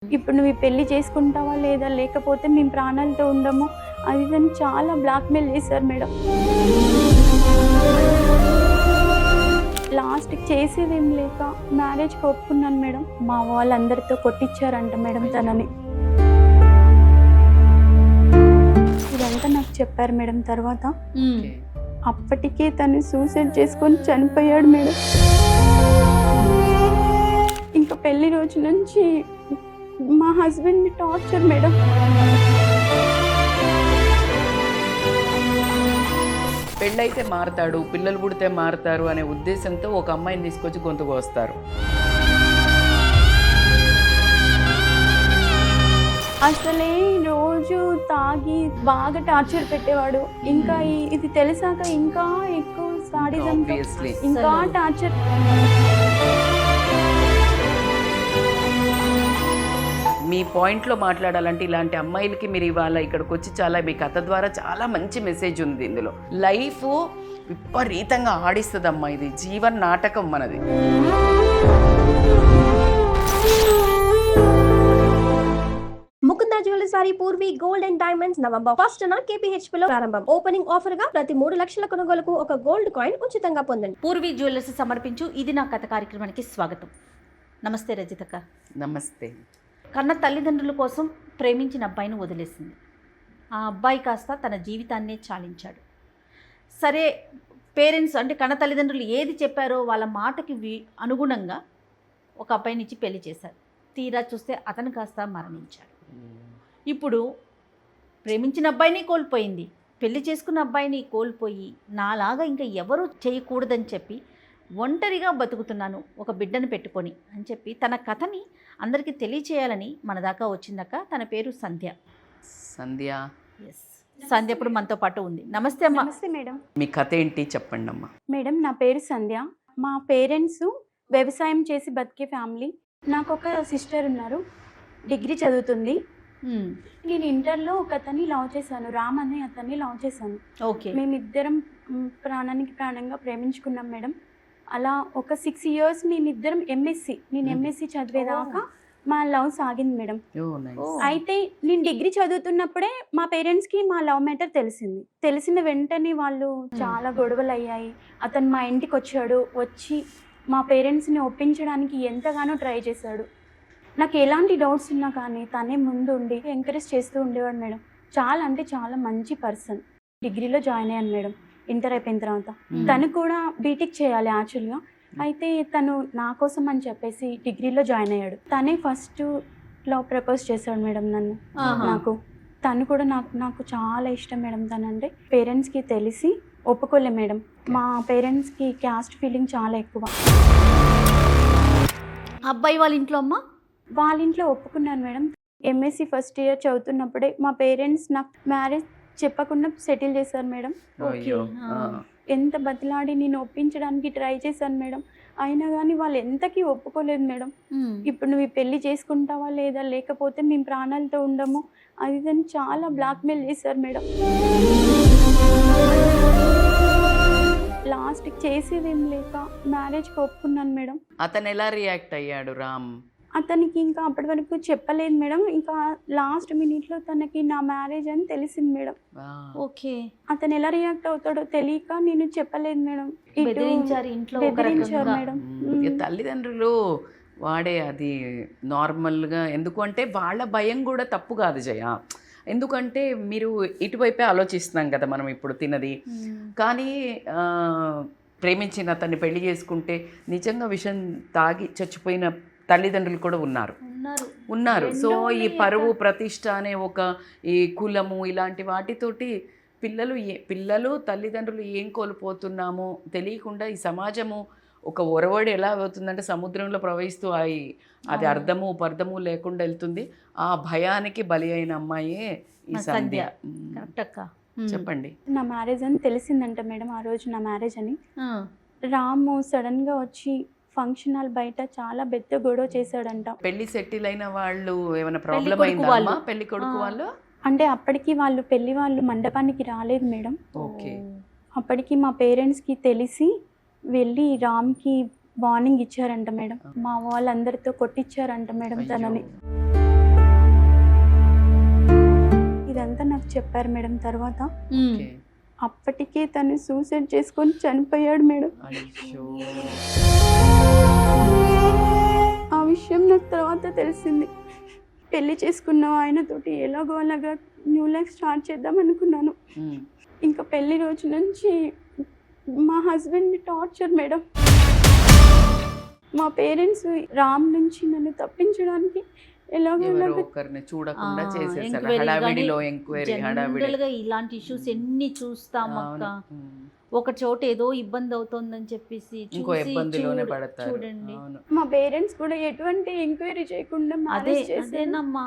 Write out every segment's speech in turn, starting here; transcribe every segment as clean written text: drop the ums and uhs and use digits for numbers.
ఇప్పుడు నువ్వు ఈ పెళ్లి చేసుకుంటావా లేదా, లేకపోతే మేము ప్రాణాలతో ఉండము అది ఇది అని చాలా బ్లాక్మెయిల్ చేశారు మేడం. లాస్ట్కి చేసేదేం లేక మ్యారేజ్కి ఒప్పుకున్నాను మేడం. మా వాళ్ళందరితో కొట్టించారంట మేడం తనని. ఇదంతా నాకు చెప్పారు మేడం. తర్వాత అప్పటికే తను సూసైడ్ చేసుకొని చనిపోయాడు మేడం. ఇంకా పెళ్లి రోజు నుంచి మా హస్బెండ్ని టార్చర్ మేడం. పెళ్ళైతే మారతాడు, పిల్లలు పుడితే మారతారు అనే ఉద్దేశంతో ఒక అమ్మాయిని తీసుకొచ్చి గొంతు కోస్తారు. అసలే రోజు తాగి బాగా టార్చర్ పెట్టేవాడు. ఇంకా ఇది తెలిసాక ఇంకా ఎక్కువ సాడిజం, Obviously. ఇంకా టార్చర్. మీ పాయింట్లో మాట్లాడాలంటే ఇలాంటి అమ్మాయిలకి మీరు ఇవాళ ఇక్కడికి వచ్చి చాలా మీ కథ ద్వారా చాలా మంచి మెసేజ్ ఉంది ఇందులో. లైఫ్ విపరీతంగా ఆడిస్తుంది అమ్మా, ఇది జీవన నాటకం మనది. ముకుంద జ్యువెలర్స్ వారి Purvi gold and diamonds November 1st KPHP లో ప్రారంభం. ఓపెనింగ్ ఆఫర్ గా ప్రతి 3 లక్షల కొనుగోలుకు ఒక గోల్డ్ కాయిన్ ఉచితంగా పొందండి. పూర్వీ జ్యువెలర్స్ సమర్పించు ఇది నా కథ కార్యక్రమానికి స్వాగతం. నమస్తే రజితక్క. నమస్తే. కన్న తల్లిదండ్రుల కోసం ప్రేమించిన అబ్బాయిని వదిలేసింది. ఆ అబ్బాయి కాస్త తన జీవితాన్నే చాలించాడు. సరే, పేరెంట్స్ అంటే కన్న తల్లిదండ్రులు ఏది చెప్పారో వాళ్ళ మాటకి అనుగుణంగా ఒక అబ్బాయిని ఇచ్చి పెళ్లి చేశారు. తీరా చూస్తే అతను కాస్త మరణించాడు. ఇప్పుడు ప్రేమించిన అబ్బాయిని కోల్పోయింది, పెళ్లి చేసుకున్న అబ్బాయిని కోల్పోయి నాలాగా ఇంకా ఎవరు చేయకూడదని చెప్పి ఒంటరిగా బతుకుతున్నాను ఒక బిడ్డను పెట్టుకొని అని చెప్పి తన కథని అందరికీ తెలియచేయాలని మన దాకా వచ్చిందాక. తన పేరు సంధ్య. సంధ్య. ఎస్, సంధ్య ఇప్పుడు మనతో పాటు ఉంది. నమస్తే అమ్మా. నమస్తే మేడం. మీ కథ ఏంటి చెప్పండి అమ్మా. మేడం నా పేరు సంధ్య. మా పేరెంట్స్ వ్యవసాయం చేసి బతికే ఫ్యామిలీ. నాకు ఒక సిస్టర్ ఉన్నారు, డిగ్రీ చదువుతుంది. నేను ఇంటర్లో ఒక అతన్ని లవ్ చేశాను, రామ్ అనే అతన్ని లవ్ చేశాను. ఓకే. మేమిద్దరం ప్రాణానికి ప్రాణంగా ప్రేమించుకున్నాం మేడం. అలా ఒక 6 years మేమిద్దరం నేను ఎంఎస్సి చదివేదాకా మా లవ్ సాగింది మేడం. అయితే నేను డిగ్రీ చదువుతున్నప్పుడే మా పేరెంట్స్కి మా లవ్ మ్యాటర్ తెలిసిన వెంటనే వాళ్ళు చాలా గొడవలు అయ్యాయి. అతను మా ఇంటికి వచ్చి మా పేరెంట్స్ని ఒప్పించడానికి ఎంతగానో ట్రై చేశాడు. నాకు ఎలాంటి డౌట్స్ ఉన్నా కానీ తనే ముందు ఉండి ఎంకరేజ్ చేస్తూ ఉండేవాడు మేడం. చాలా అంటే చాలా మంచి పర్సన్. డిగ్రీలో జాయిన్ అయ్యాను మేడం ఇంటర్ అయిపోయిన తర్వాత. తను కూడా బీటెక్ చేయాలి యాక్చువల్గా. అయితే తను నా కోసం అని చెప్పేసి డిగ్రీలో జాయిన్ అయ్యాడు. తనే ఫస్ట్ లవ్ ప్రపోజ్ చేశాడు మేడం నాకు. తను కూడా నాకు చాలా ఇష్టం మేడం. తనంటే పేరెంట్స్కి తెలిసి ఒప్పుకోలే మేడం. మా పేరెంట్స్కి క్యాస్ట్ ఫీలింగ్ చాలా ఎక్కువ. అబ్బాయి వాళ్ళ ఇంట్లో అమ్మ వాళ్ళ ఇంట్లో ఒప్పుకున్నాను మేడం. ఎంఎస్సి ఫస్ట్ ఇయర్ చదువుతున్నప్పుడే మా పేరెంట్స్ నాకు మ్యారేజ్ చెప్పకుండా సెటిల్ చేశారు మేడం. ఎంత బతిలాడి నేను ఒప్పించడానికి ట్రై చేశాను మేడం, అయినా కానీ వాళ్ళు ఎంతకీ ఒప్పుకోలేదు మేడం. ఇప్పుడు నువ్వు ఈ పెళ్లి చేసుకుంటావా లేదా, లేకపోతే మేము ప్రాణాలతో ఉండము అది ఇది అని చాలా బ్లాక్మెయిల్ చేశారు మేడం. లాస్ట్కి చేసేదేం లేక మ్యారేజ్కి ఒప్పుకున్నాను మేడం. అతను ఎలా రియాక్ట్ అయ్యాడు రామ్? అతనికి ఇంకా అప్పటి వరకు చెప్పలేదు మేడం. ఇంకా లాస్ట్ మినిట్లో తనకి నా మ్యారేజ్ అని తెలిసింది మేడం. ఓకే. అతను ఎలా రియాక్ట్ అవుతాడో తెలియక నేను చెప్పలేదు మేడం. బెదిరించారు ఇంట్లో మేడం. తల్లిదండ్రులు వాడే అది నార్మల్గా. ఎందుకంటే వాళ్ళ భయం కూడా తప్పు కాదు జయ. ఎందుకంటే మీరు ఇటువైపే ఆలోచిస్తున్నాం కదా మనం ఇప్పుడు తినది. కానీ ప్రేమించిన అతన్ని పెళ్లి చేసుకుంటే నిజంగా విషం తాగి చచ్చిపోయిన తల్లిదండ్రులు కూడా ఉన్నారు. సో ఈ పరువు ప్రతిష్ట అనే ఒక ఈ కులము ఇలాంటి వాటితోటి పిల్లలు తల్లిదండ్రులు ఏం కోల్పోతున్నామో తెలియకుండా ఈ సమాజము ఒక ఒరవడి ఎలా అవుతుందంటే సముద్రంలో ప్రవహిస్తూ అది అర్థము పర్థము లేకుండా వెళ్తుంది. ఆ భయానికి బలి అయిన అమ్మాయే ఈ సంధ్య. చెప్పండి. నా మ్యారేజ్ అని తెలిసిందంట మేడం. ఆ రోజు నా మ్యారేజ్ అని రాము సడన్గా వచ్చి ఫంక్షన్ హాల్ బయట చాలా పెద్ద గొడవ చేశాడంట. పెళ్లి సెటిల్ అయిన వాళ్ళు ఏమైనా ప్రాబ్లం అయిందా? పెళ్లి కొడుకు వాళ్ళు అంటే అప్పటికి పెళ్లి వాళ్ళు మండపానికి రాలేదు మేడం. ఓకే. అప్పటికి మా పేరెంట్స్కి తెలిసి వెళ్ళి రామ్కి వార్నింగ్ ఇచ్చారంట మేడం. మా వాళ్ళందరితో కొట్టించారంట మేడం తనని. చెప్పారు మేడం తర్వాత. ఓకే. అప్పటికే తను సూసైడ్ చేసుకొని చనిపోయాడు మేడం. అయ్యో. ఆ విషయం నాకు తర్వాత తెలిసింది. పెళ్లి చేసుకున్న ఆయనతోటి ఎలాగో అలాగా న్యూ లైఫ్ స్టార్ట్ చేద్దాం అనుకున్నాను. ఇంకా పెళ్లి రోజు నుంచి మా హస్బెండ్ టార్చర్ మేడం. మా పేరెంట్స్ రామ్ నుంచి నన్ను తప్పించడానికి ఎలాగో ఎవరో అలాగా ఒకరిని చూడకుండా చేసేసారు. ఎంక్వైరీ హడావిడిలో ఎంక్వైరీ హడావిడి. జనరల్ గా ఇలాంటి ఇష్యూస్ ఎన్ని చూస్తాం అక్క. ఒక చోట ఏదో ఇబ్బంది అవుతోందని చెప్పేసి ఇంకో చూసి ఇబ్బందిలోనే చూడు- పడతారు. చూడండి. అవును. మా పేరెంట్స్ కూడా ఎటువంటి ఎంక్వైరీ చేయకుండా అదే మ్యారేజ్ చేశారు. అదేనమ్మా.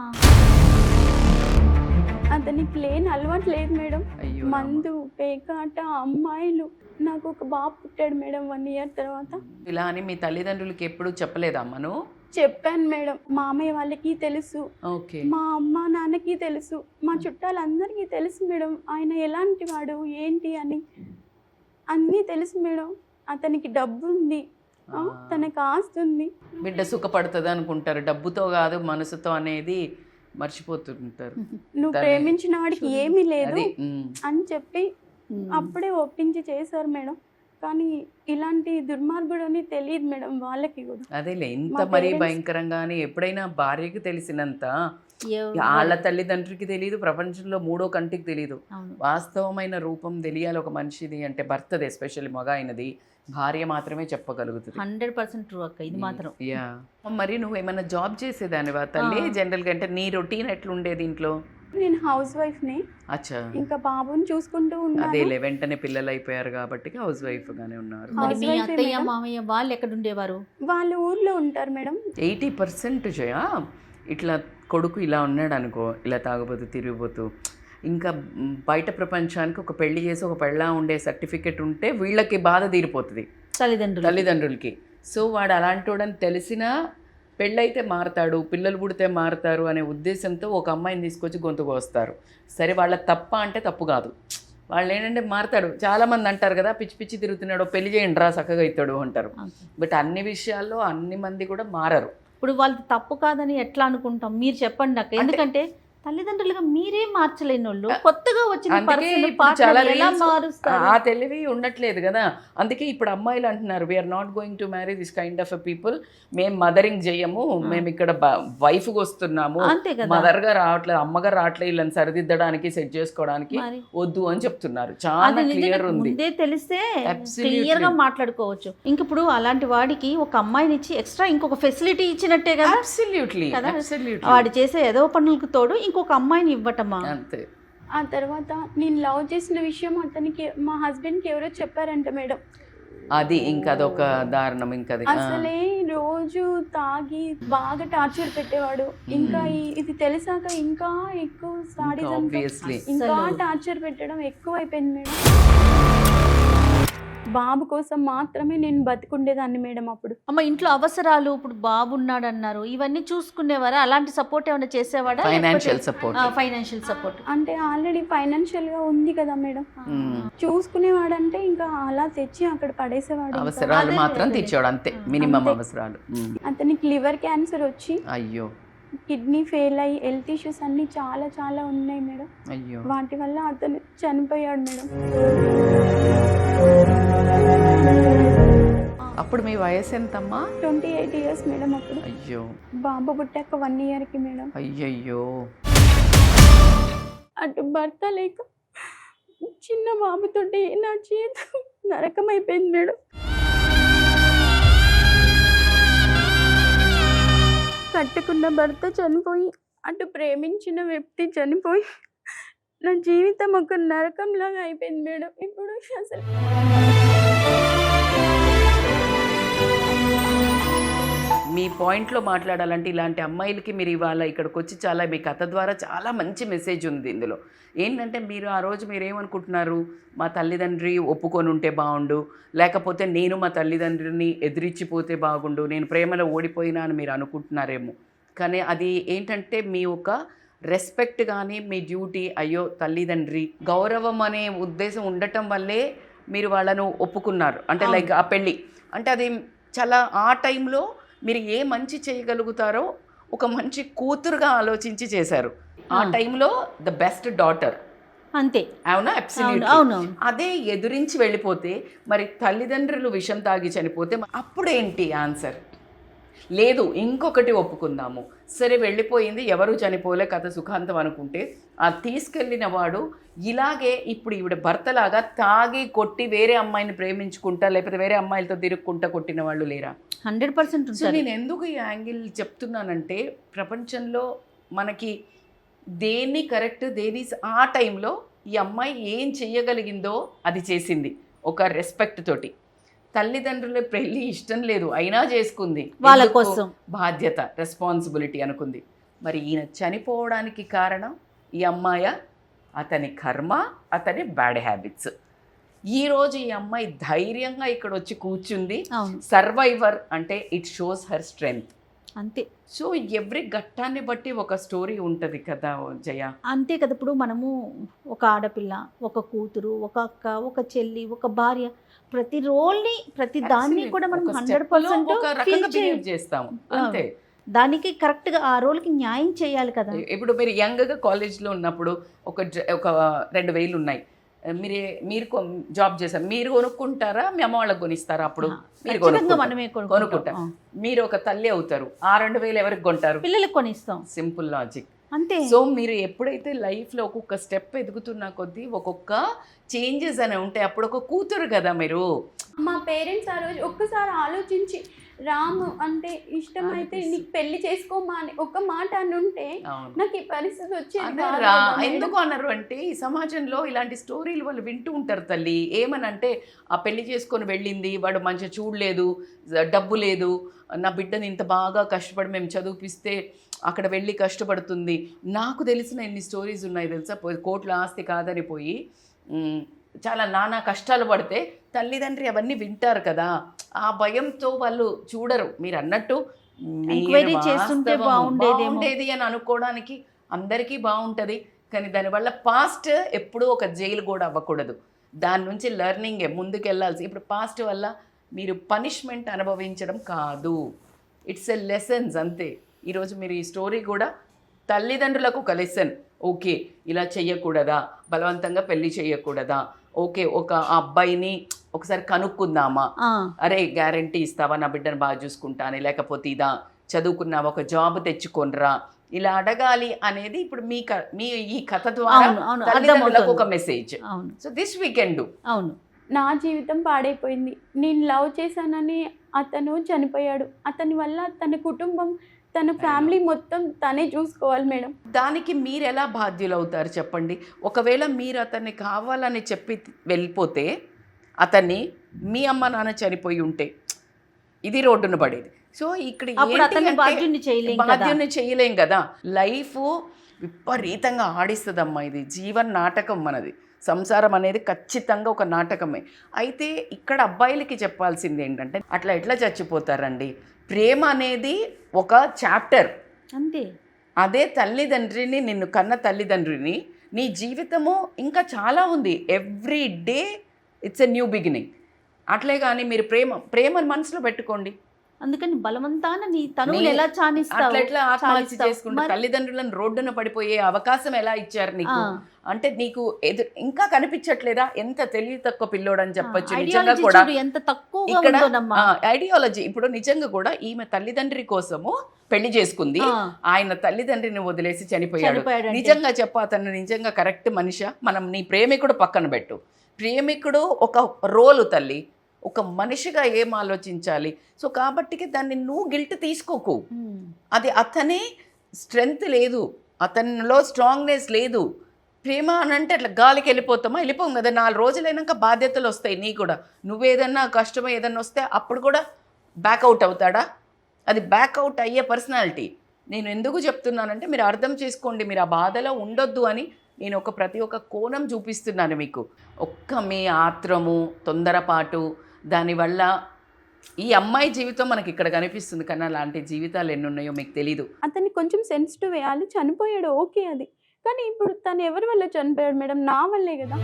అతనికి లేని అలవాటు లేదు మేడం. అయ్యో. మందు, పేకాట, అమ్మాయిలు. నాకు ఒక బాబు పుట్టాడు మేడం 1 year తర్వాత. ఇలా అని మీ తల్లిదండ్రులకి ఎప్పుడు చెప్పలేదా అమ్మను? చెప్పాను మేడం. మామయ్య వాళ్ళకి తెలుసు, ఓకే. మా అమ్మ నాన్నకి తెలుసు, మా చుట్టాలందరికీ తెలుసు మేడం ఆయన ఎలాంటి వాడు ఏంటి అని అన్నీ తెలుసు మేడం. అతనికి డబ్బు ఉంది, తనకు ఆస్తి ఉంది. బిడ్డ సుఖపడుతుంది అనుకుంటారు, డబ్బుతో కాదు మనసుతో అనేది మర్చిపోతుంటారు. నువ్వు ప్రేమించిన వాడికి ఏమీ లేదు అది అని చెప్పి అప్పుడే ఒప్పించి చేశారు మేడం. కానీ ఇలాంటి దుర్మార్గుడు అని తెలియదు మేడం వాళ్ళకి కూడా. అదేలే, ఇంత మరీ భయంకరంగానే ఎప్పుడైనా భార్యకి తెలిసినంత వాళ్ళ తల్లిదండ్రులకి తెలియదు, ప్రపంచంలో మూడో కంటికి తెలియదు. అవును. వాస్తవమైన రూపం తెలియాలి ఒక మనిషిది అంటే భర్తది, ఎస్పెషల్లీ మగ అయినది భార్య మాత్రమే చెప్పగలుగుతుంది. 100% ట్రూ అక్క ఇది మాత్రం. యా. మరి నువ్వు ఏమైనా జాబ్ చేసేదానివా తల్లి? జనరల్గా అంటే నీ రొటీన్ ఎట్లుండేది ఇంట్లో? నేను హౌస్ వైఫ్ని. అచ్చా. ఇంకా బాబుని చూసుకుంటూ ఉన్నాను. అదేలే, వెంటనే పిల్లలు అయిపోయారు కాబట్టి హౌస్ వైఫ్ గానే ఉన్నారు. మరి మీ House wife ఏ అత్తయ్య మేడం. మామయ్య వాళ్ళు ఎక్కడ ఉండేవారు? వాళ్ళు ఊర్లో ఉంటారు మేడం. 80% జయ ఇట్లా కొడుకు ఇలా ఉన్నాడు అనుకో, ఇలా తాగుబోతూ తిరిగిపోతూ, ఇంకా బయట ప్రపంచానికి ఒక పెళ్లి చేసి ఒక పెళ్ళా ఉండే సర్టిఫికెట్ ఉంటే వీళ్ళకి బాధ తీరిపోతుంది తల్లిదండ్రులకి. సో వాడు అలాంటి వాడని తెలిసినా పెళ్ళైతే మారతాడు, పిల్లలు పుడితే మారతారు అనే ఉద్దేశంతో ఒక అమ్మాయిని తీసుకొచ్చి గొంతు కోస్తారు. సరే వాళ్ళ తప్ప అంటే తప్పు కాదు, వాళ్ళు ఏంటంటే మారతాడు. చాలామంది అంటారు కదా, పిచ్చి పిచ్చి తిరుగుతున్నాడు పెళ్లి చేయండి రా చక్కగా అవుతాడు అంటారు. బట్ అన్ని విషయాల్లో అన్ని మంది కూడా మారరు. ఇప్పుడు వాళ్ళది తప్పు కాదని ఎట్లా అనుకుంటాం? మీరు చెప్పండి నాకు. ఎందుకంటే తల్లిదండ్రులుగా మీరే మార్చలేని వాళ్ళు కొత్తగా వచ్చిన అందుకే person, ఇప్పుడు partner చాలా ఎలా reels మారుస్తారు? ఆ తెలివి ఉండట్లేదు కదా. అందుకే ఇప్పుడు అమ్మాయిలు అంటున్నారు, we are not going to marry this kind of people. మేము మదరింగ్ చేయము, మేము ఇక్కడ వైఫ్గా వస్తున్నాము, అంతే కదా. మదర్గా రావట్లేదు, అమ్మగా రావట్లేదు, వీళ్ళని సరిదిద్దడానికి సెట్ చేసుకోవడానికి మరి. వద్దు అని చెప్తున్నారు. చాలా అది నిజంగా క్లియర్ ఉంది. ముందే తెలిస్తే Absolutely. క్లియర్ గా మాట్లాడుకోవచ్చు. ఇంక ఇప్పుడు అలాంటి వాడికి ఒక అమ్మాయిని ఇచ్చి ఎక్స్ట్రా ఇంకొక ఫెసిలిటీ ఇచ్చినట్టే కదా. Absolutely, కదా? absolutely. వాడు చేసే ఏదో పనులకు తోడు ఇంకొక అమ్మాయిని ఇవ్వటమా? అంతే. ఆ తర్వాత నేను లవ్ చేసిన విషయం అతనికి, మా హస్బెండ్కి ఎవరో చెప్పారంట మేడం. అది ఇంకా అదొక దారుణం. ఇంకా అది అసలే రోజు తాగి బాగా టార్చర్ పెట్టేవాడు. ఇంకా ఇది తెలిసాక ఇంకా ఎక్కువ సాడిజం, ఆబ్వియస్లీ ఇంకా టార్చర్ పెట్టడం ఎక్కువ అయిపోయింది మేడం. బాబు కోసం మాత్రమే నేను బతికుండేదాన్ని మేడం అప్పుడు. అమ్మ ఇంట్లో అవసరాలు, ఇప్పుడు బాబు ఉన్నాడు అన్నారు, ఇవన్నీ చూసుకునేవారా? అలాంటి సపోర్ట్ ఏమైనా చేసేవాడా? Financial support. ఫైనాన్షియల్ సపోర్ట్ అంటే ఆల్రెడీ ఫైనాన్షియల్ గా ఉంది కదా మేడం. చూసుకునేవాడంటే ఇంకా అలా తెచ్చి అక్కడ పడేసేవాడు. అవసరాలు మాత్రం తెచ్చేవాడు అంతే, మినిమం అవసరాలు. అతనికి లివర్ క్యాన్సర్ వచ్చి, అయ్యో కిడ్నీ ఫెయిల్ అయ్యి, హెల్త్ ఇష్యూస్ అన్ని చాలా చాలా ఉన్నాయి మేడం. అయ్యో. వాటి వల్ల అతను చనిపోయాడు మేడం. అప్పుడు మీ వయసు ఎంతమ్మా? 28 years మేడం అప్పుడు. అయ్యో. బాబు పుట్టాక 1 yearకి మేడం. అయ్యయ్యో. అటు భర్త లేక చిన్న బాబుతోటి నా చేతి నరకం అయిపోయింది మేడం. కట్టుకున్న భర్త చనిపోయి, అటు ప్రేమించిన వ్యక్తి చనిపోయి, నా జీవితం ఒక నరకంలాగా అయిపోయింది మేడం ఇప్పుడు. అసలు మీ పాయింట్లో మాట్లాడాలంటే ఇలాంటి అమ్మాయిలకి మీరు ఇవాళ ఇక్కడికి వచ్చి చాలా మీ కథ ద్వారా చాలా మంచి మెసేజ్ ఉంది ఇందులో. ఏంటంటే మీరు ఆ రోజు మీరు ఏమనుకుంటున్నారు, మా తల్లిదండ్రి ఒప్పుకొని ఉంటే బాగుండు, లేకపోతే నేను మా తల్లిదండ్రిని ఎదిరించిపోతే బాగుండు, నేను ప్రేమలో ఓడిపోయినా అని మీరు అనుకుంటున్నారేమో. కానీ అది ఏంటంటే మీ ఒక రెస్పెక్ట్ కానీ మీ డ్యూటీ, అయ్యో తల్లిదండ్రి గౌరవం అనే ఉద్దేశం ఉండటం వల్లే మీరు వాళ్ళను ఒప్పుకున్నారు. అంటే లైక్ ఆ పెళ్ళి అంటే అది చాలా ఆ టైంలో మీరు ఏ మంచి చేయగలుగుతారో ఒక మంచి కూతురుగా ఆలోచించి చేశారు. ఆ టైంలో ద బెస్ట్ డాటర్ అంతే. అవునా? అవును అబ్సల్యూట్లీ. అవునవును. అదే ఎదురించి వెళ్ళిపోతే మరి తల్లిదండ్రులు విషం తాగి చనిపోతే అప్పుడేంటి ఆన్సర్? లేదు ఇంకొకటి ఒప్పుకుందాము, సరే వెళ్ళిపోయింది, ఎవరు చనిపోలే, కథ సుఖాంతం అనుకుంటే ఆ తీసుకెళ్ళిన వాడు ఇలాగే ఇప్పుడు ఈవిడ భర్తలాగా తాగి కొట్టి వేరే అమ్మాయిని ప్రేమించుకుంటా లేకపోతే వేరే అమ్మాయిలతో తిరుక్కుంటా కొట్టిన వాళ్ళు లేరా? 100% సో ఉంటారు. నేను ఎందుకు ఈ యాంగిల్ చెప్తున్నానంటే ప్రపంచంలో మనకి దేన్ని కరెక్ట్ దేని ఆ టైంలో ఈ అమ్మాయి ఏం చెయ్యగలిగిందో అది చేసింది ఒక రెస్పెక్ట్ తోటి. తల్లిదండ్రుల పెళ్ళి ఇష్టం లేదు అయినా చేసుకుంది, వాళ్ళ ఎందుకు? కోసం. బాధ్యత, రెస్పాన్సిబిలిటీ అనుకుంది. మరి ఈయన చనిపోవడానికి కారణం ఈ అమ్మాయ, అతని కర్మ, అతని బ్యాడ్ హ్యాబిట్స్. ఈరోజు ఈ అమ్మాయి ధైర్యంగా ఇక్కడ వచ్చి కూర్చుంది. అవును సర్వైవర్ అంటే ఇట్ షోస్ హర్ స్ట్రెంగ్త్. అంతే. సో ఎవ్రీ ఘట్టాన్ని బట్టి ఒక స్టోరీ ఉంటుంది కదా జయ. అంతే కదా. ఇప్పుడు మనము ఒక ఆడపిల్ల, ఒక కూతురు, ఒక అక్క, ఒక చెల్లి, ఒక భార్య, ప్రతి రోల్ని ప్రతి దాన్ని కూడా మనం ఒక step లో 100% ఒక రకంగా బిహేవ్ చేస్తాము అంతే. దానికి కరెక్ట్గా ఆ రోల్కి న్యాయం చేయాలి కదా. ఇప్పుడు మీరు యంగ్గా కాలేజ్లో ఉన్నప్పుడు ఒక 2000 ఉన్నాయి, మీరు జాబ్ చేశారు, మీరు కొనుక్కుంటారా మీ అమ్మ వాళ్ళకి కొనిస్తారా? అప్పుడు మీరు ఖచ్చితంగా మనమే కొనుక్కుంటారు. మీరు ఒక తల్లి అవుతారు, ఆ 2000 ఎవరికి కొంటారు? పిల్లలకు కొనిస్తాం. సింపుల్ లాజిక్ అంతే. సో మీరు ఎప్పుడైతే లైఫ్లో ఒక్కొక్క స్టెప్ ఎదుగుతున్న కొద్దీ ఒక్కొక్క చేంజెస్ అని ఉంటాయి. అప్పుడు ఒక కూతురు కదా మీరు. మా పేరెంట్స్ ఆ రోజు ఒక్కసారి ఆలోచించి రాము అంటే ఇష్టమైతే నీకు పెళ్లి చేసుకోమా అని ఒక మాట అని ఉంటే నాకు ఈ పరిస్థితి వచ్చేది కాదు కదా మేడం. ఎందుకు అన్నారు అంటే ఈ సమాజంలో ఇలాంటి స్టోరీలు వాళ్ళు వింటూ ఉంటారు తల్లి. ఏమనంటే ఆ పెళ్లి చేసుకొని వెళ్ళింది, వాడు మంచిగా చూడలేదు, డబ్బు లేదు, నా బిడ్డని ఇంత బాగా కష్టపడి మేము చదివిపిస్తే అక్కడ వెళ్ళి కష్టపడుతుంది. నాకు తెలిసిన ఎన్ని స్టోరీస్ ఉన్నాయి తెలుసా. కోట్ల ఆస్తి కాదని పోయి చాలా నానా కష్టాలు పడితే తల్లిదండ్రి అవన్నీ వింటారు కదా, ఆ భయంతో వాళ్ళు చూడరు. మీరు అన్నట్టు ఎంక్వైరీ చేస్తుంటే బాగుండేది అని అనుకోవడానికి అందరికీ బాగుంటుంది, కానీ దానివల్ల పాస్ట్ ఎప్పుడూ ఒక జైలు కూడా అవ్వకూడదు. దాని నుంచి లెర్నింగే ముందుకు వెళ్ళాల్సి. ఇప్పుడు పాస్ట్ వల్ల మీరు పనిష్మెంట్ అనుభవించడం కాదు, ఇట్స్ ఎ లెసన్స్ అంతే. ఈరోజు మీరు ఈ స్టోరీ కూడా తల్లిదండ్రులకు ఒక లెసన్. ఓకే ఇలా చెయ్యకూడదా, బలవంతంగా పెళ్లి చేయకూడదా, ఓకే ఒక అబ్బాయిని ఒకసారి కనుక్కుందామా, అరే గ్యారంటీ ఇస్తావా నా బిడ్డను బాగా చూసుకుంటాను, లేకపోతే ఇదా చదువుకున్నావా ఒక జాబ్ తెచ్చుకొనరా, ఇలా అడగాలి అనేది ఇప్పుడు మీ ఈ కథ ద్వారా తల్లిదండ్రులకు ఒక message. So this we can do. అవును. నా జీవితం పాడైపోయింది, నేను లవ్ చేశానని అతను చనిపోయాడు, అతని వల్ల తన కుటుంబం తన ఫ్యామిలీ మొత్తం తనే చూసుకోవాలి మేడం. దానికి మీరు ఎలా బాధ్యులు అవుతారు చెప్పండి. ఒకవేళ మీరు అతన్ని కావాలని చెప్పి వెళ్ళిపోతే అతన్ని మీ అమ్మ నాన్న చనిపోయి ఉంటే ఇది రోడ్డున పడేది. సో ఇక్కడ బాధ్యుని చేయలేం కదా. లైఫ్ విపరీతంగా ఆడిస్తుందమ్మా, ఇది జీవన నాటకం మనది. సంసారం అనేది ఖచ్చితంగా ఒక నాటకమే. అయితే ఇక్కడ అబ్బాయిలకి చెప్పాల్సింది ఏంటంటే అట్లా ఎట్లా చచ్చిపోతారండి. ప్రేమ అనేది ఒక చాప్టర్ అంతే. అదే తల్లిదండ్రిని, నిన్ను కన్న తల్లిదండ్రిని, నీ జీవితము ఇంకా చాలా ఉంది. Every day it's a new beginning. అట్లే కానీ మీరు ప్రేమను మనసులో పెట్టుకోండి. అందుకని బలవంతాన నీ తనువులు ఎలా చానిస్తావు, అట్లా ఎట్లా ఆత్మహత్య చేసుకుంటే తల్లిదండ్రులను రోడ్డున పడిపోయే అవకాశం ఎలా ఇచ్చారు నీకు? అంటే నీకు ఇంకా కనిపించట్లేదా ఎంత తెలివి తక్కువ పిల్లోడని చెప్పొచ్చు. నిజంగా కూడా ఇక్కడ ఐడియాలజీ ఇప్పుడు నిజంగా కూడా ఈమె తల్లిదండ్రి కోసము పెళ్లి చేసుకుంది, ఆయన తల్లిదండ్రిని వదిలేసి చనిపోయాడు. నిజంగా చెప్పు అతను నిజంగా కరెక్ట్ మనిషా? మనం నీ ప్రేమికుడు పక్కన పెట్టు, ప్రేమికుడు ఒక రోలు తల్లి, ఒక మనిషిగా ఏం ఆలోచించాలి. సో కాబట్టి దాన్ని నువ్వు గిల్ట్ తీసుకోకు. అది అతని స్ట్రెంగ్త్ లేదు, అతనిలో స్ట్రాంగ్నెస్ లేదు. ప్రేమ అని అంటే అట్లా గాలికి వెళ్ళిపోం కదా. 4 రోజులైనాక బాధ్యతలు వస్తాయి నీ కూడా. నువ్వేదన్నా కష్టమో ఏదన్నా వస్తే అప్పుడు కూడా బ్యాక్అవుట్ అవుతాడా? అది బ్యాక్అవుట్ అయ్యే పర్సనాలిటీ. నేను ఎందుకు చెప్తున్నానంటే మీరు అర్థం చేసుకోండి, మీరు ఆ బాధలో ఉండొద్దు అని నేను ప్రతి ఒక్క కోణం చూపిస్తున్నాను మీకు. మీ ఆత్రము, తొందరపాటు, దానివల్ల ఈ అమ్మాయి జీవితం మనకి ఇక్కడ కనిపిస్తుంది, కానీ అలాంటి జీవితాలు ఎన్ని ఉన్నాయో మీకు తెలీదు. అతన్ని కొంచెం సెన్సిటివ్ వేయాలి, చనిపోయాడు ఓకే అది, కానీ ఇప్పుడు తను ఎవరి వల్ల చనిపోయాడు మేడం? నా వల్లే కదా.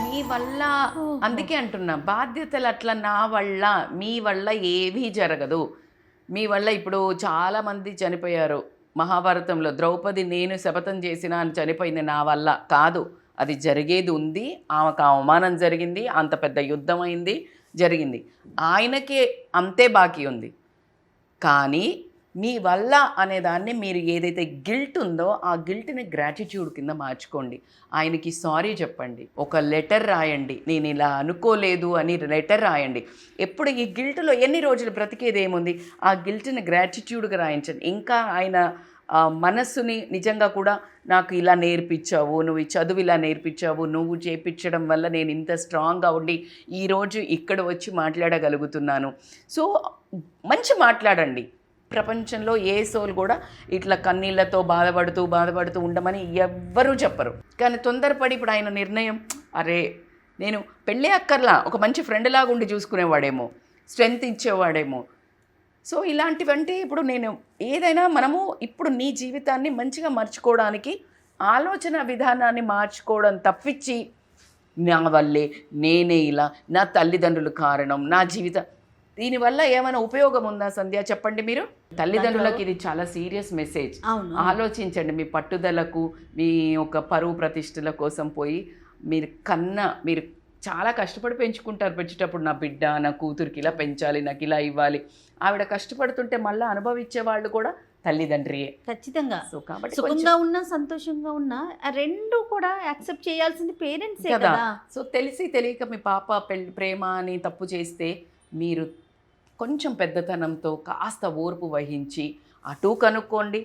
మీ వల్ల, అందుకే అంటున్నా బాధ్యతలు అట్లా నా వల్ల మీ వల్ల ఏవీ జరగదు. మీ వల్ల ఇప్పుడు చాలామంది చనిపోయారు, మహాభారతంలో ద్రౌపది నేను శపథం చేసినా అని చనిపోయింది నా వల్ల కాదు, అది జరిగేది ఉంది, ఆమెకు అవమానం జరిగింది, అంత పెద్ద యుద్ధం అయింది, జరిగింది, ఆయనకే అంతే బాకీ ఉంది. కానీ మీ వల్ల అనేదాన్ని మీరు ఏదైతే గిల్ట్ ఉందో ఆ గిల్ట్ని గ్రాటిట్యూడ్ కింద మార్చుకోండి. ఆయనకి సారీ చెప్పండి, ఒక లెటర్ రాయండి, నేను ఇలా అనుకోలేదు అని లెటర్ రాయండి. ఎప్పుడు ఈ గిల్ట్లో ఎన్ని రోజులు బ్రతికేది ఏముంది, ఆ గిల్ట్ని గ్రాటిట్యూడ్గా రాయించండి. ఇంకా ఆయన మనస్సుని నిజంగా కూడా నాకు ఇలా నేర్పించావు, నువ్వు ఈ చదువు ఇలా నేర్పించావు, నువ్వు చేపించడం వల్ల నేను ఇంత స్ట్రాంగ్గా ఉండి ఈరోజు ఇక్కడ వచ్చి మాట్లాడగలుగుతున్నాను. సో మంచి మాట్లాడండి. ప్రపంచంలో ఏ సోల్ కూడా ఇట్లా కన్నీళ్లతో బాధపడుతూ ఉండమని ఎవ్వరూ చెప్పరు. కానీ తొందరపడి ఇప్పుడు ఆయన నిర్ణయం, అరే నేను పెళ్ళే అక్కర్లా, ఒక మంచి ఫ్రెండ్ లాగా ఉండి చూసుకునేవాడేమో, స్ట్రెంగ్త్ ఇచ్చేవాడేమో. సో ఇలాంటివంటే ఇప్పుడు నేను ఏదైనా మనము ఇప్పుడు నీ జీవితాన్ని మంచిగా మర్చుకోవడానికి ఆలోచన విధానాన్ని మార్చుకోవడం తప్పించి నా వల్లే, నేనే ఇలా, నా తల్లిదండ్రులు కారణం, నా జీవితం, దీనివల్ల ఏమైనా ఉపయోగం ఉందా సంధ్య చెప్పండి మీరు? తల్లిదండ్రులకి ఇది చాలా సీరియస్ మెసేజ్. ఆలోచించండి, మీ పట్టుదలకు మీ ఒక పరువు ప్రతిష్టల కోసం పోయి మీరు చాలా కష్టపడి పెంచుకుంటారు. నా బిడ్డ, నా కూతురికి ఇలా పెంచాలి, నాకు ఇలా ఇవ్వాలి, ఆవిడ కష్టపడుతుంటే మళ్ళీ అనుభవించే వాళ్ళు కూడా తల్లిదండ్రియే ఖచ్చితంగా. సో కాబట్టి సుఖంగా ఉన్నా సంతోషంగా ఉన్నా ఆ రెండు కూడా యాక్సెప్ట్ చేయాల్సింది పేరెంట్సే కదా. కదా. సో తెలిసి తెలియక మీ పాప ప్రేమ అని తప్పు చేస్తే మీరు కొంచెం పెద్దతనంతో కాస్త ఓర్పు వహించి అటు కనుక్కోండి.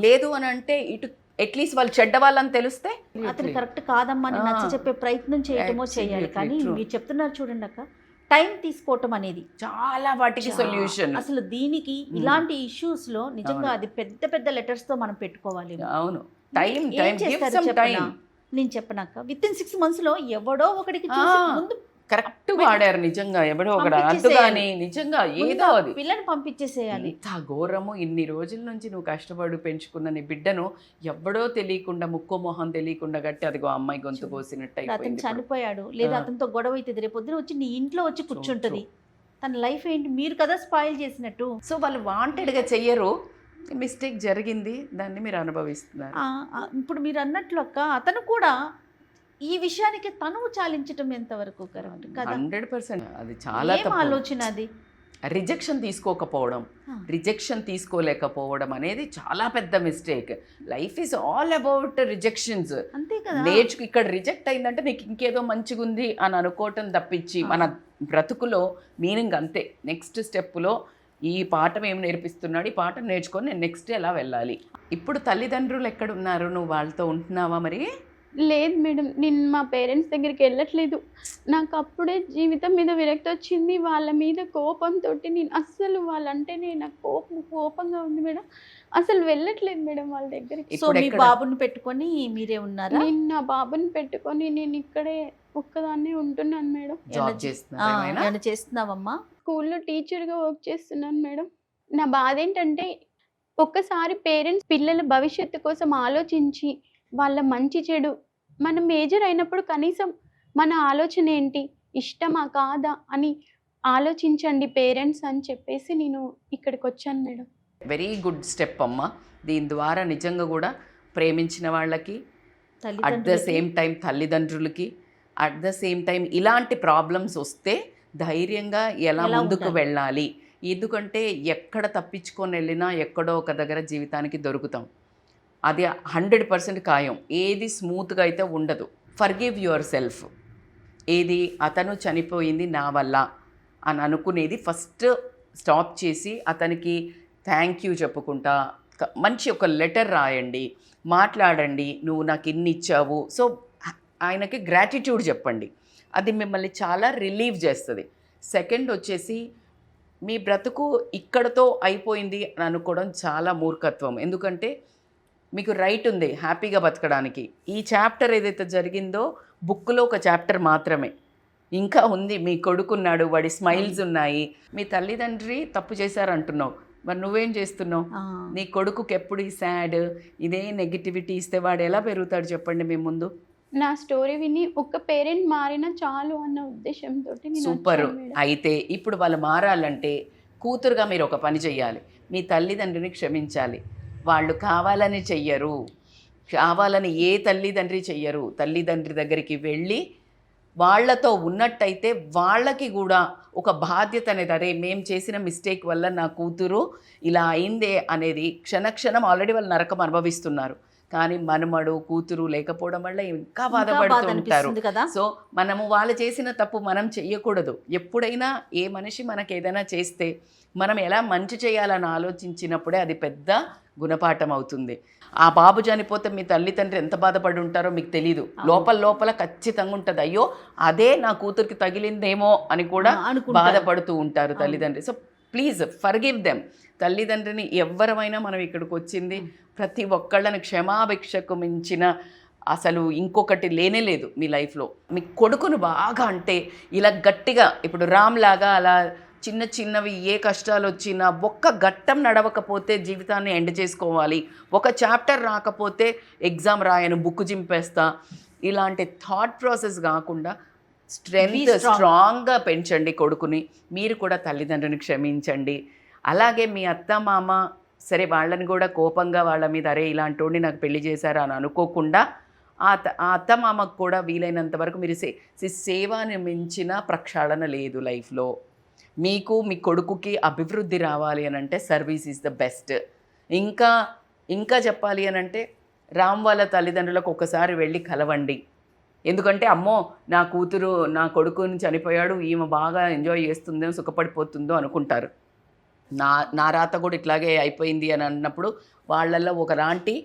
లేదు అని అంటే ఇటు అట్లీస్ట్ వాళ్ళు చెడ్డ వాళ్ళని తెలిస్తే అతను కరెక్ట్ కాదమ్మా అని నచ్చ చెప్పే ప్రయత్నం చేయటమో చేయాలి. కానీ మీరు చెప్తున్నారు చూడండి అక్క, టైం తీసుకోవటం అనేది చాలా వాటికి సొల్యూషన్. అసలు దీనికి ఇలాంటి ఇష్యూస్ లో నిజంగా అది పెద్ద పెద్ద లెటర్స్ తో మనం పెట్టుకోవాలి. అవును, నేను చెప్పనాక విత్ ఇన్ 6 months లో ఎవడో ఒకడికి చూసి ముందు కరెక్ట్ వాడారు నిజంగా, ఎవడో ఒకడు అడ్డుగాని నిజంగా ఏదో అది పిల్లని పంపించేసేయాలి. ఇంత ఘోరము. ఇన్ని రోజుల నుంచి నువ్వు కష్టపడి పెంచుకున్న నీ బిడ్డను ఎవడో తెలియకుండా, ముక్కు మొహం తెలియకుండా గట్టి అదిగో అమ్మాయి గొంతు కోసినట్టు అతను చనిపోయాడు, లేదా అతనితో గొడవ అవుతుంది, రేపు పొద్దున వచ్చి నీ ఇంట్లో వచ్చి కూర్చుంటది, తన లైఫ్ ఏంటి మీరు కదా స్పాయిల్ చేసినట్టు. సో వాళ్ళు వాంటెడ్గా చెయ్యరు, మిస్టేక్ జరిగింది, దాన్ని మీరు అనుభవిస్తున్నారు. ఇప్పుడు మీరు అన్నట్లు అక్క, అతను కూడా ఈ విషయానికి తనువు చాలించటం ఎంతవరకు కరెక్ట్ కదా? 100% అది చాలా ఆలోచన. అది రిజెక్షన్ తీసుకోలేకపోవడం అనేది చాలా పెద్ద mistake. Life is all about rejections. అంతే కదా. ఇక్కడ రిజెక్ట్ అయిందంటే నీకు ఇంకేదో మంచిగా ఉంది అని అనుకోవటం తప్పించి మన బ్రతుకులో మీనింగ్ అంతే. నెక్స్ట్ స్టెప్లో ఈ పాఠం ఏం నేర్పిస్తున్నాడు, ఈ పాఠం నేర్చుకొని నేను నెక్స్ట్ ఎలా వెళ్ళాలి. ఇప్పుడు తల్లిదండ్రులు ఎక్కడున్నారు, నువ్వు వాళ్ళతో ఉంటున్నావా? మరి లేదు మేడం, నేను మా పేరెంట్స్ దగ్గరికి వెళ్ళట్లేదు. నాకు అప్పుడే జీవితం మీద విరక్తి వచ్చింది, వాళ్ళ మీద కోపంతో నేను అస్సలు వాళ్ళంటేనే నాకు కోపంగా ఉంది మేడం, అసలు వెళ్ళట్లేదు మేడం వాళ్ళ దగ్గరికి. సో మీ బాబుని పెట్టుకొని మీరే ఉన్నారా? నేను నా బాబుని పెట్టుకొని నేను ఇక్కడే ఒక్కదాన్నే ఉంటున్నాను మేడం. ఏమైనా చేస్తున్నావమ్మా? స్కూల్లో టీచర్గా వర్క్ చేస్తున్నాను మేడం. నా బాధ ఏంటంటే ఒక్కసారి పేరెంట్స్ పిల్లల భవిష్యత్తు కోసం ఆలోచించి వాళ్ళ మంచి చెడు మనం మేజర్ అయినప్పుడు కనీసం మన ఆలోచన ఏంటి, ఇష్టమా కాదా అని ఆలోచించండి పేరెంట్స్ అని చెప్పేసి నేను ఇక్కడికి వచ్చాను మేడం. వెరీ గుడ్ స్టెప్ అమ్మ. దీని ద్వారా నిజంగా కూడా ప్రేమించిన వాళ్ళకి, అట్ ద సేమ్ టైం తల్లిదండ్రులకి, అట్ ద సేమ్ టైం ఇలాంటి ప్రాబ్లమ్స్ వస్తే ధైర్యంగా ఎలా ముందుకు వెళ్ళాలి. ఎందుకంటే ఎక్కడ తప్పించుకొని వెళ్ళినా ఎక్కడో ఒక దగ్గర జీవితానికి దొరుకుతాం, అది 100% ఖాయం. ఏది స్మూత్గా అయితే ఉండదు. Forgive your self. ఏది అతను చనిపోయింది నా వల్ల అని అనుకునేది ఫస్ట్ స్టాప్ చేసి అతనికి థ్యాంక్ యూ చెప్పుకుంటా మంచి ఒక లెటర్ రాయండి, మాట్లాడండి, నువ్వు నాకు ఇన్ని ఇచ్చావు. సో ఆయనకి గ్రాటిట్యూడ్ చెప్పండి, అది మిమ్మల్ని చాలా రిలీవ్ చేస్తుంది. సెకండ్ వచ్చేసి మీ బ్రతుకు ఇక్కడతో అయిపోయింది అని అనుకోవడం చాలా మూర్ఖత్వం. ఎందుకంటే మీకు రైట్ ఉంది హ్యాపీగా బతకడానికి. ఈ చాప్టర్ ఏదైతే జరిగిందో బుక్లో ఒక చాప్టర్ మాత్రమే, ఇంకా ఉంది. మీ కొడుకున్నాడు, వాడి స్మైల్స్ ఉన్నాయి. మీ తల్లిదండ్రి తప్పు చేశారంటున్నావు, మరి నువ్వేం చేస్తున్నావు? నీ కొడుకుకి ఎప్పుడు ఈ సాడ్ ఇదే నెగిటివిటీ ఇస్తే వాడు ఎలా పెరుగుతాడు చెప్పండి మీ ముందు? నా స్టోరీ విని ఒక్క పేరెంట్ మారినా చాలు అన్న ఉద్దేశంతో. సూపర్. అయితే ఇప్పుడు వాళ్ళు మారాలంటే కూతురుగా మీరు ఒక పని చెయ్యాలి, మీ తల్లిదండ్రిని క్షమించాలి. వాళ్ళు కావాలని చెయ్యరు, కావాలని ఏ తల్లిదండ్రి చెయ్యరు. తల్లిదండ్రి దగ్గరికి వెళ్ళి వాళ్ళతో ఉన్నట్టయితే వాళ్ళకి కూడా ఒక బాధ్యత అనేది, అరే మేము చేసిన మిస్టేక్ వల్ల నా కూతురు ఇలా అయిందే అనేది క్షణక్షణం ఆల్రెడీ వాళ్ళు నరకం అనుభవిస్తున్నారు. కానీ మనమడు కూతురు లేకపోవడం వల్ల ఇంకా బాధపడుతూ ఉంటారు. సో మనము వాళ్ళు చేసిన తప్పు మనం చెయ్యకూడదు. ఎప్పుడైనా ఏ మనిషి మనకు ఏదైనా చేస్తే మనం ఎలా మంచి చేయాలని ఆలోచించినప్పుడే అది పెద్ద గుణపాఠం అవుతుంది. ఆ బాబు చనిపోతే మీ తల్లిదండ్రి ఎంత బాధపడి ఉంటారో మీకు తెలీదు. లోపల ఖచ్చితంగా ఉంటుంది, అయ్యో అదే నా కూతురికి తగిలిందేమో అని కూడా బాధపడుతూ ఉంటారు తల్లిదండ్రి. So please forgive them. తల్లిదండ్రిని ఎవరమైనా మనం ఇక్కడికి వచ్చింది ప్రతి ఒక్కళ్ళని క్షమాభిక్షకు మించిన అసలు ఇంకొకటి లేనే లేదు మీ లైఫ్లో. మీ కొడుకును బాగా అంటే ఇలా గట్టిగా, ఇప్పుడు రామ్ లాగా అలా చిన్న చిన్నవి ఏ కష్టాలు వచ్చినా ఒక్క ఘట్టం నడవకపోతే జీవితాన్ని ఎండ్ చేసుకోవాలి, ఒక చాప్టర్ రాకపోతే ఎగ్జామ్ రాయను బుక్ చింపేస్తా, ఇలాంటి థాట్ ప్రాసెస్ కాకుండా స్ట్రాంగ్గా పెంచండి కొడుకుని. మీరు కూడా తల్లిదండ్రుని క్షమించండి. అలాగే మీ అత్త మామ సరే వాళ్ళని కూడా కోపంగా వాళ్ళ మీద అరే ఇలాంటి నాకు పెళ్లి చేశారా అని అనుకోకుండా ఆ అత్త మామకు కూడా వీలైనంత వరకు మీరు సేవని మించిన ప్రక్షాళన లేదు లైఫ్లో. మీకు మీ కొడుకుకి అభివృద్ధి రావాలి అని అంటే సర్వీస్ ఈజ్ ద బెస్ట్. ఇంకా చెప్పాలి అని అంటే రామ్ వాళ్ళ తల్లిదండ్రులకు ఒకసారి వెళ్ళి కలవండి. ఎందుకంటే అమ్మో నా కూతురు నా కొడుకుని చనిపోయాడు, ఈమె బాగా ఎంజాయ్ చేస్తుందో సుఖపడిపోతుందో అనుకుంటారు. నా రాత కూడా ఇట్లాగే అయిపోయింది అని అన్నప్పుడు వాళ్ళల్లో ఒకలాంటి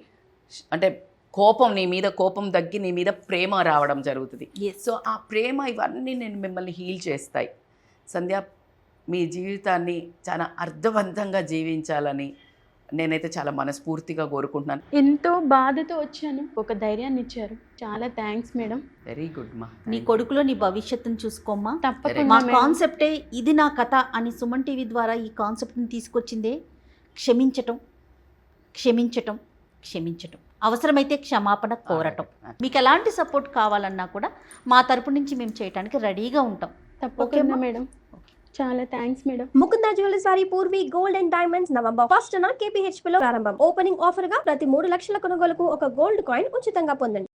అంటే కోపం, నీ మీద కోపం తగ్గి నీ మీద ప్రేమ రావడం జరుగుతుంది. సో ఆ ప్రేమ ఇవన్నీ నేను మిమ్మల్ని హీల్ చేస్తాయి. సంధ్య, మీ జీవితాన్ని చాలా అర్థవంతంగా జీవించాలని నేనైతే చాలా మనస్ఫూర్తిగా కోరుకుంటున్నాను. ఎంతో బాధతో వచ్చాను, ఒక ధైర్యాన్ని ఇచ్చారు. చాలా థ్యాంక్స్ మేడం. వెరీ గుడ్ మా. నీ కొడుకులో నీ భవిష్యత్తును చూసుకోమ్మా. తప్పకుండా. మా కాన్సెప్టే ఇది నా కథ అని సుమన్ టీవీ ద్వారా ఈ కాన్సెప్ట్ని తీసుకొచ్చిందే క్షమించటం, క్షమించటం, క్షమించటం, అవసరమైతే క్షమాపణ కోరటం. మీకు ఎలాంటి సపోర్ట్ కావాలన్నా కూడా మా తరపు నుంచి మేము చేయడానికి రెడీగా ఉంటాం. తప్పకుండా మేడం. చాలా థ్యాంక్స్ మేడం. ముకుంద జ్యువెలర్స్ వారి Purvi gold and diamonds November 1న KPHP లో ప్రారంభం. ఓపెనింగ్ ఆఫర్ గా ప్రతి 3 లక్షల కొనుగోలుకు ఒక గోల్డ్ కాయిన్ ఉచితంగా పొందండి.